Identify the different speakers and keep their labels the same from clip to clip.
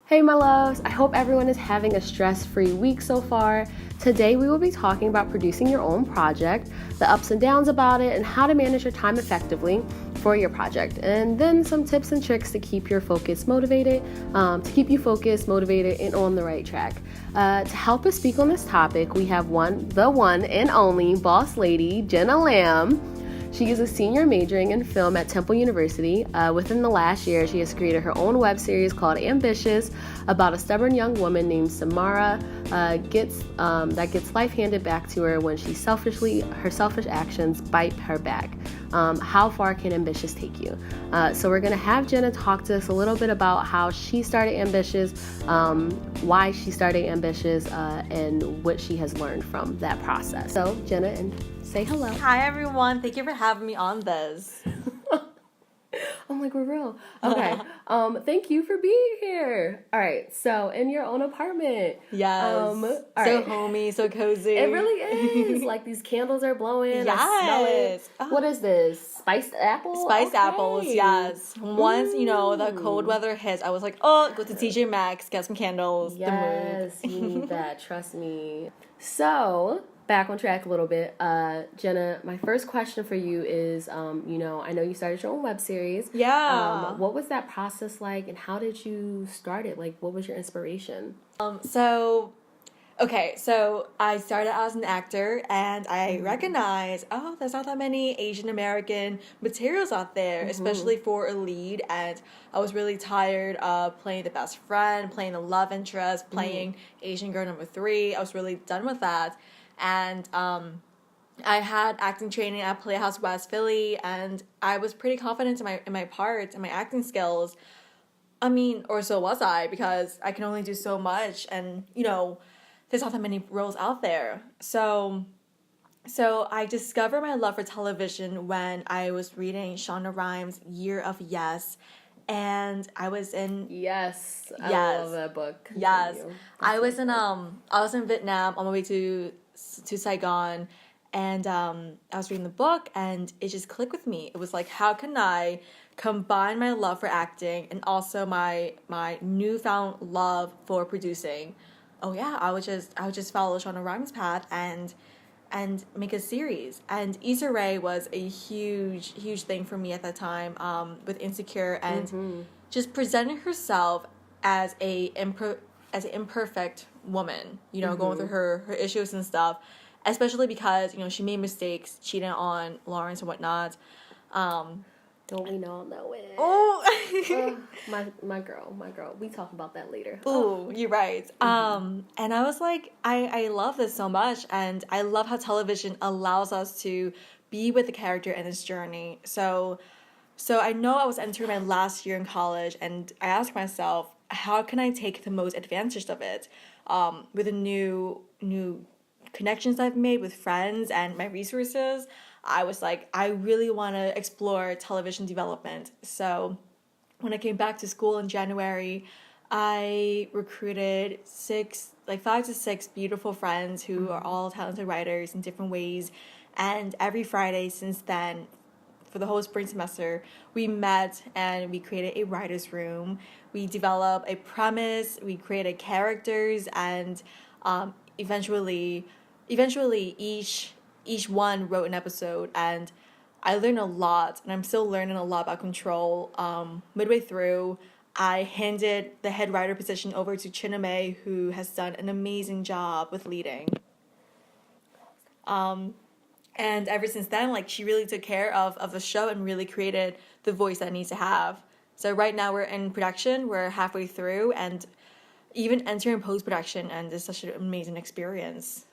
Speaker 1: Hey my loves, I hope everyone is having a stress-free week so far. Today we will be talking about producing your own project, the ups and downs about it, and how to manage your time effectively for your project. And then some tips and tricks to keep your focus motivated, and on the right track. To help us speak on this topic, we have the one and only boss lady, Jenna Lam. She is a senior majoring in film at Temple University. Within the last year, she has created her own web series called Ambitious about a stubborn young woman named Samara that gets life handed back to her when her selfish actions bite her back. How far can Ambitious take you? So we're going to have Jenna talk to us a little bit about how she started Ambitious, why she started Ambitious, and what she has learned from that process. So Jenna, and say hello.
Speaker 2: Hi everyone, thank you for having me on this.
Speaker 1: I'm like, we're real. Okay. Thank you for being here. All right. So in your own apartment.
Speaker 2: Yes. So
Speaker 1: right.
Speaker 2: homey, so cozy.
Speaker 1: It really is. Like these candles are blowing.
Speaker 2: Yes.
Speaker 1: I smell it. Oh. What is this? Spiced apple?
Speaker 2: Spiced apples, yes. Once, the cold weather hits, I was like, go to TJ Maxx, get some candles.
Speaker 1: Yes, you need that. Trust me. So, back on track a little bit. Jenna, my first question for you is, I know you started your own web series.
Speaker 2: Yeah.
Speaker 1: What was that process like, and how did you start it? Like, what was your inspiration?
Speaker 2: So I started as an actor, and I recognized, there's not that many Asian American materials out there, especially for a lead, and I was really tired of playing the best friend, playing the love interest, playing Asian girl number 3. I was really done with that. And I had acting training at Playhouse West Philly, and I was pretty confident in my parts and my acting skills. Or so was I, because I can only do so much, and there's not that many roles out there. So I discovered my love for television when I was reading Shonda Rhimes' Year of Yes, and I was in
Speaker 1: I love that book.
Speaker 2: Yes, I was in Vietnam on my way to Saigon, and I was reading the book, and it just clicked with me. It was like, how can I combine my love for acting and also my newfound love for producing? Oh yeah, I would just follow Shonda Rhimes' path and make a series. And Issa Rae was a huge thing for me at that time, with Insecure, and just presenting herself as an imperfect woman, going through her issues and stuff, especially because she made mistakes, cheating on Lawrence and whatnot.
Speaker 1: Don't we all know it?
Speaker 2: Oh,
Speaker 1: my girl. We talk about that later.
Speaker 2: Ooh, you're right. And I was like, I love this so much, and I love how television allows us to be with the character in this journey. So I know I was entering my last year in college, and I asked myself, how can I take the most advantage of it? With the new connections I've made with friends and my resources, I was like, I really want to explore television development. So when I came back to school in January, I recruited 5 to 6 beautiful friends who are all talented writers in different ways. And every Friday since then, for the whole spring semester, we met and we created a writer's room. We developed a premise, we created characters, and eventually each one wrote an episode, and I learned a lot, and I'm still learning a lot about control. Midway through, I handed the head writer position over to Chiname, who has done an amazing job with leading. And ever since then, she really took care of the show and really created the voice that it needs to have. So right now we're in production, we're halfway through, and even entering post-production, and it's such an amazing experience.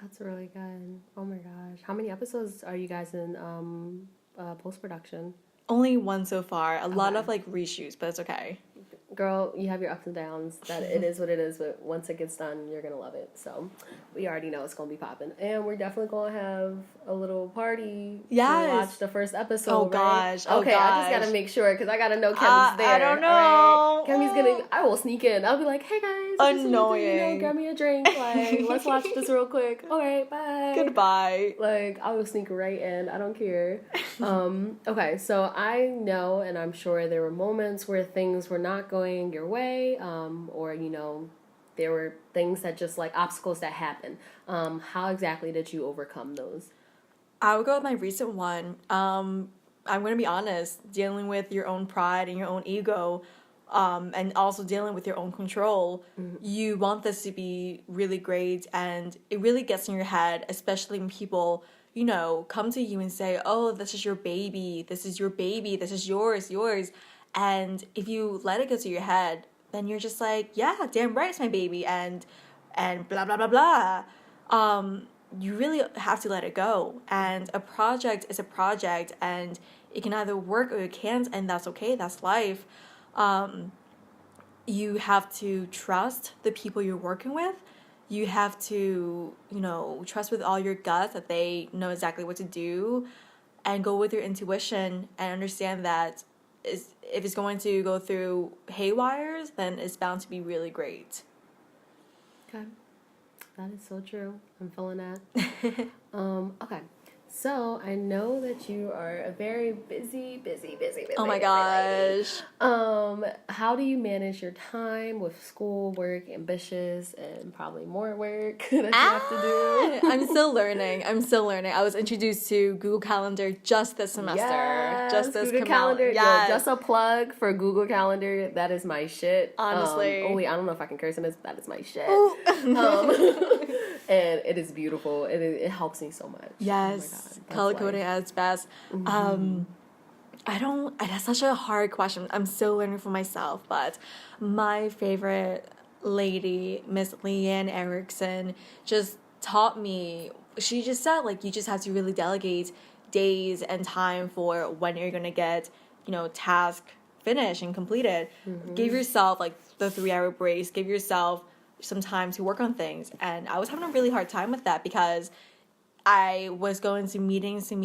Speaker 1: That's really good. Oh my gosh. How many episodes are you guys in post-production?
Speaker 2: Only one so far. A lot of reshoots, but it's okay.
Speaker 1: Girl, you have your ups and downs. That it is what it is, but once it gets done, you're gonna love it. So we already know it's gonna be popping, and we're definitely gonna have a little party to watch the first episode.
Speaker 2: Oh gosh.
Speaker 1: Right? Okay, I just gotta make sure because I gotta know Kevin's there.
Speaker 2: I don't know.
Speaker 1: Right? Kevin's I will sneak in. I'll be like, hey guys,
Speaker 2: annoying.
Speaker 1: Grab me a drink. Let's watch this real quick. All right, bye.
Speaker 2: Goodbye.
Speaker 1: I will sneak right in. I don't care. Okay, so I know, and I'm sure there were moments where things were not going going your way, or there were things that just like obstacles that happened. How exactly did you overcome those?
Speaker 2: I would go with my recent one. I'm going to be honest, dealing with your own pride and your own ego, and also dealing with your own control. You want this to be really great, and it really gets in your head, especially when people, come to you and say, oh, this is your baby, this is your baby, this is yours. And if you let it go to your head, then you're just like, yeah, damn right, it's my baby, and blah, blah, blah, blah. You really have to let it go. And a project is a project, and it can either work or it can't, and that's okay, that's life. You have to trust the people you're working with. You have to, trust with all your guts that they know exactly what to do, and go with your intuition and understand that if it's going to go through haywires, then it's bound to be really great.
Speaker 1: Okay. That is so true. I'm feeling that. Okay. So I know that you are a very busy.
Speaker 2: Oh my gosh.
Speaker 1: How do you manage your time with school, work, ambitious, and probably more work that you have to do?
Speaker 2: I'm still learning. I was introduced to Google Calendar just this semester.
Speaker 1: Yes,
Speaker 2: just this
Speaker 1: Google Calendar.
Speaker 2: Yes.
Speaker 1: Yo, just a plug for Google Calendar. That is my shit.
Speaker 2: Honestly.
Speaker 1: Oh wait, I don't know if I can curse in this, but that is my shit. And it is beautiful. It helps me so much.
Speaker 2: Yes,
Speaker 1: oh
Speaker 2: color coding at its best. That's such a hard question. I'm still learning for myself, but my favorite lady, Miss Leanne Erickson, just taught me. She just said, like, you just have to really delegate days and time for when you're gonna get, task finished and completed. Give yourself like the 3-hour breaks. Give yourself some time to work on things. And I was having a really hard time with that because I was going to meetings, and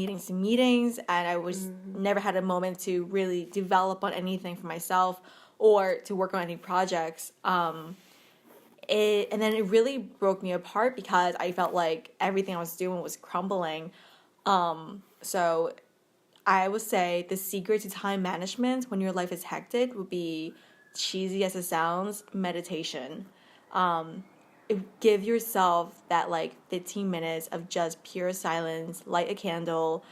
Speaker 2: I was never had a moment to really develop on anything for myself or to work on any projects. And then it really broke me apart because I felt like everything I was doing was crumbling. So I would say the secret to time management when your life is hectic would be, cheesy as it sounds, meditation. Give yourself that 15 minutes of just pure silence, light a candle,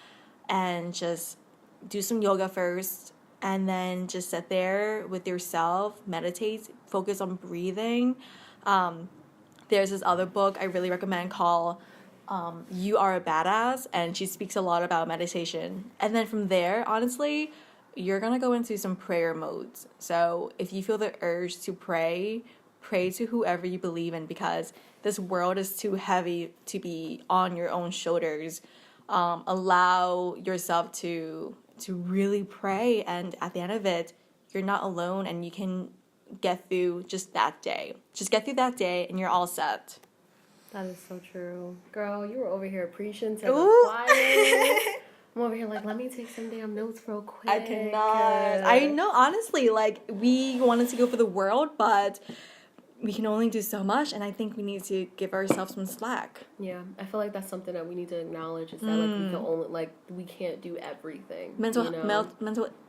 Speaker 2: and just do some yoga first, and then just sit there with yourself, meditate, focus on breathing. There's this other book I really recommend called You Are a Badass, and she speaks a lot about meditation. And then from there, honestly, you're gonna go into some prayer modes. So if you feel the urge to pray to whoever you believe in, because this world is too heavy to be on your own shoulders. Allow yourself to really pray, and at the end of it, you're not alone, and you can get through just that day. Just get through that day, and you're all set.
Speaker 1: That is so true. Girl, you were over here preaching to the choir. I'm over here let me take some damn notes real quick.
Speaker 2: I cannot. I know, honestly, we wanted to go for the world, but we can only do so much, and I think we need to give ourselves some slack.
Speaker 1: Yeah, I feel like that's something that we need to acknowledge, is that we can only we can't do everything.
Speaker 2: Mental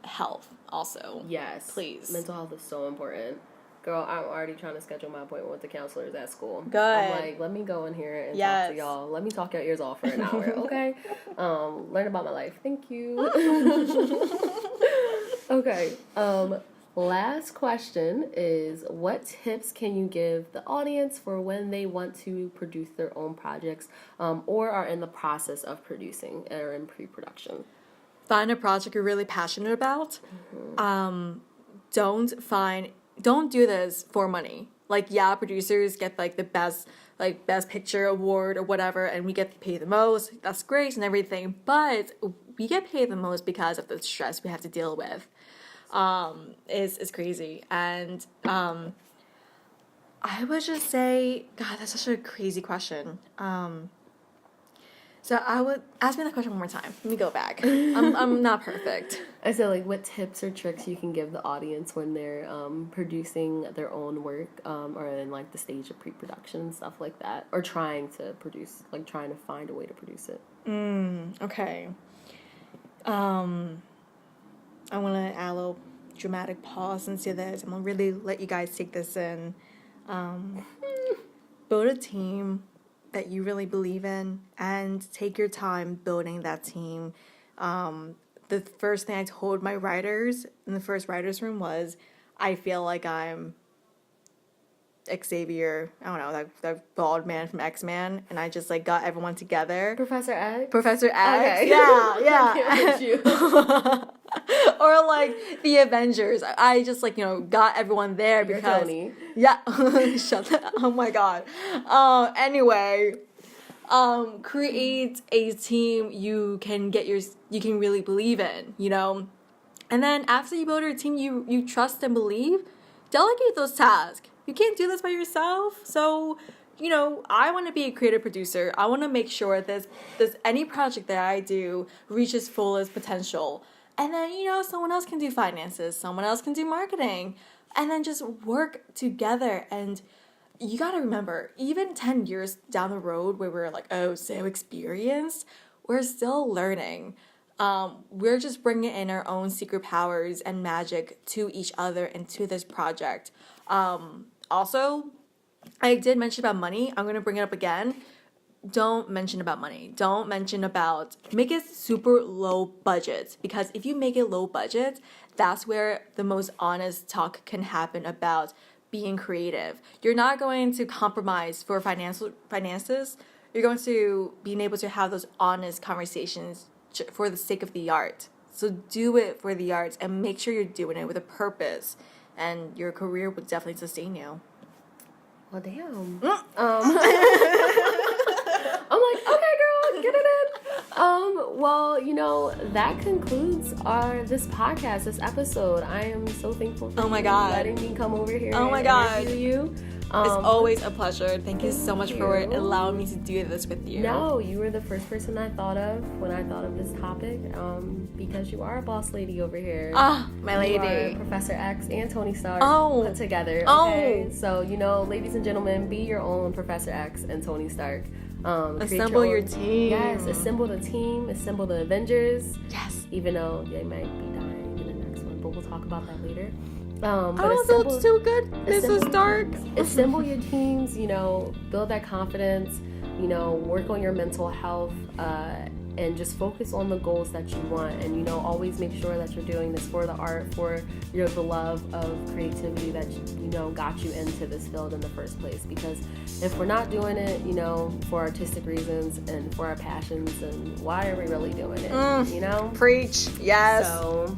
Speaker 2: health also.
Speaker 1: Yes,
Speaker 2: please.
Speaker 1: Mental health is so important. Girl, I'm already trying to schedule my appointment with the counselors at school.
Speaker 2: Good.
Speaker 1: I'm let me go in here and talk to y'all. Let me talk your ears off for an hour, okay? Learn about my life. Thank you. Okay. Last question is, what tips can you give the audience for when they want to produce their own projects, or are in the process of producing or in pre-production?
Speaker 2: Find a project you're really passionate about. Don't do this for money. Producers get the best picture award or whatever, and we get paid the most. That's great and everything, but we get paid the most because of the stress we have to deal with. Is crazy. And I would just say, God, that's such a crazy question. So I would ask me the question one more time. Let me go back. I'm not perfect.
Speaker 1: I said, what tips or tricks you can give the audience when they're producing their own work, or in the stage of pre-production and stuff like that, or trying to produce, trying to find a way to produce it.
Speaker 2: Okay. I want to add a little dramatic pause into this. I'm gonna really let you guys take this in. Build a team that you really believe in and take your time building that team. The first thing I told my writers in the first writers room was, I feel like I'm Xavier, I don't know, that bald man from X-Men, and I just like got everyone together.
Speaker 1: Professor X?
Speaker 2: Professor X?
Speaker 1: Okay.
Speaker 2: Yeah.
Speaker 1: I can't you.
Speaker 2: Or like the Avengers. I just like, got everyone there
Speaker 1: You're
Speaker 2: because
Speaker 1: Tony.
Speaker 2: Yeah. Shut that. Oh my god. Anyway, create a team you can really believe in, And then after you build your team you trust and believe, delegate those tasks. You can't do this by yourself. So, I want to be a creative producer. I want to make sure this any project that I do reaches fullest potential. And then, someone else can do finances, someone else can do marketing, and then just work together. And you got to remember, even 10 years down the road where we're like, oh, so experienced, we're still learning. We're just bringing in our own secret powers and magic to each other and to this project. Also, I did mention about money. I'm going to bring it up again. Don't mention about money. Don't mention about, make it super low budget. Because if you make it low budget, that's where the most honest talk can happen about being creative. You're not going to compromise for finances. You're going to be able to have those honest conversations for the sake of the art. So do it for the arts and make sure you're doing it with a purpose, and your career will definitely sustain you.
Speaker 1: Well, damn. I'm like, okay, girl, get it in. Well, that concludes this podcast, this episode. I am so thankful for you letting me come over here and interview you.
Speaker 2: It's always a pleasure. Thank you so much for allowing me to do this with you.
Speaker 1: No, you were the first person I thought of when I thought of this topic, because you are a boss lady over here.
Speaker 2: My lady.
Speaker 1: You are Professor X and Tony Stark put together.
Speaker 2: Oh.
Speaker 1: Okay, so ladies and gentlemen, be your own Professor X and Tony Stark.
Speaker 2: Assemble your team.
Speaker 1: Yes, assemble the team. Assemble the Avengers.
Speaker 2: Yes.
Speaker 1: Even though they might be dying in the next one, but we'll talk about that later.
Speaker 2: It's too good. This is dark.
Speaker 1: Assemble your teams, build that confidence, work on your mental health, and just focus on the goals that you want. And, always make sure that you're doing this for the art, for the love of creativity that, got you into this field in the first place. Because if we're not doing it, for artistic reasons and for our passions, then why are we really doing it,
Speaker 2: Preach. Yes.
Speaker 1: So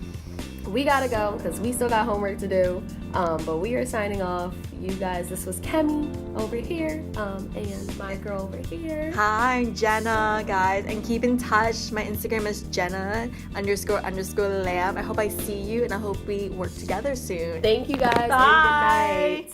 Speaker 1: we gotta go because we still got homework to do, but we are signing off. You guys, this was Kemi over here, and my girl over here.
Speaker 2: Hi, Jenna, guys, and keep in touch. My Instagram is Jenna__Lam. I hope I see you, and I hope we work together soon.
Speaker 1: Thank you guys.
Speaker 2: Bye.
Speaker 1: And good night.